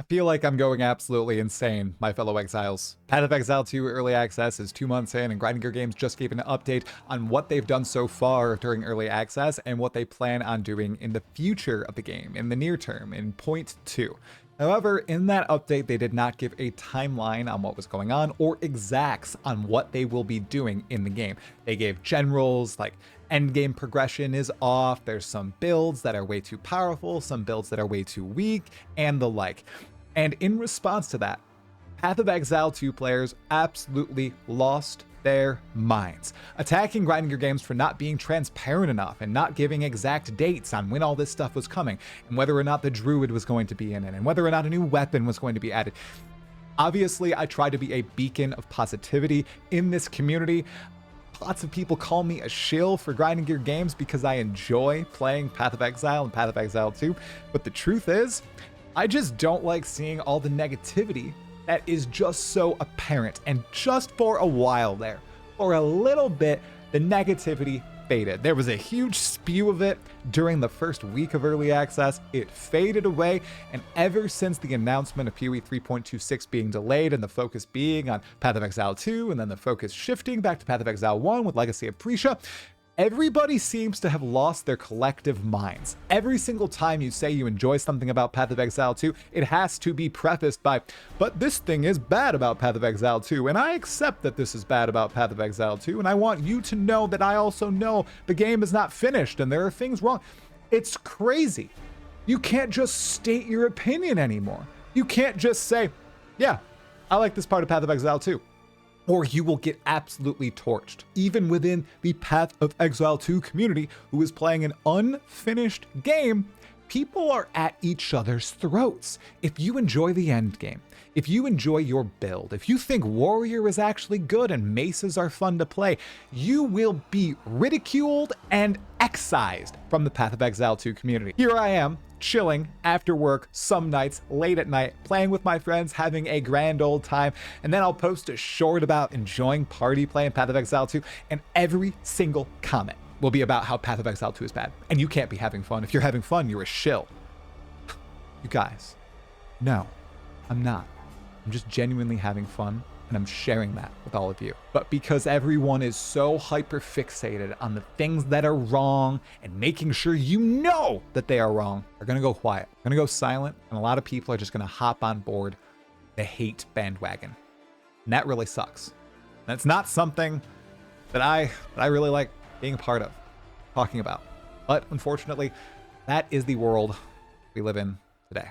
feel like I'm going absolutely insane, my fellow exiles. Path of Exile 2 Early Access is 2 months in, and Grinding Gear Games just gave an update on what they've done so far during Early Access and what they plan on doing in the future of the game, in the near term, in point 2. However, in that update, they did not give a timeline on what was going on or exacts on what they will be doing in the game. They gave generals, like endgame progression is off, there's some builds that are way too powerful, some builds that are way too weak, and the like. And in response to that, Path of Exile 2 players absolutely lost their minds, attacking Grinding Gear Games for not being transparent enough and not giving exact dates on when all this stuff was coming, and whether or not the druid was going to be in it, and whether or not a new weapon was going to be added. Obviously, I try to be a beacon of positivity in this community. Lots of people call me a shill for Grinding Gear Games because I enjoy playing Path of Exile and Path of Exile 2, but the truth is, I just don't like seeing all the negativity that is just so apparent. And just for a while there, for a little bit, the negativity faded. There was a huge spew of it during the first week of early access. It faded away, and ever since the announcement of PoE 3.26 being delayed and the focus being on Path of Exile 2, and then the focus shifting back to Path of Exile 1 with Legacy of Prisha, everybody seems to have lost their collective minds. Every single time you say you enjoy something about Path of Exile 2, it has to be prefaced by, but this thing is bad about Path of Exile 2, and I accept that this is bad about Path of Exile 2, and I want you to know that I also know the game is not finished and there are things wrong. It's crazy. You can't just state your opinion anymore. You can't just say, yeah, I like this part of Path of Exile 2. Or you will get absolutely torched. Even within the Path of Exile 2 community, who is playing an unfinished game, people are at each other's throats. If you enjoy the end game, if you enjoy your build, if you think Warrior is actually good and Maces are fun to play, you will be ridiculed and excised from the Path of Exile 2 community. Here I am, chilling after work some nights late at night, playing with my friends, having a grand old time, and then I'll post a short about enjoying party playing Path of Exile 2, and every single comment will be about how Path of Exile 2 is bad, and you can't be having fun. If you're having fun, you're a shill. You guys, no, I'm not. I'm just genuinely having fun, and I'm sharing that with all of you. But because everyone is so hyper fixated on the things that are wrong and making sure you know that they are wrong, they're gonna go quiet, they're gonna go silent, and a lot of people are just gonna hop on board the hate bandwagon. And that really sucks. That's not something that I really like being a part of, talking about. But unfortunately, that is the world we live in today.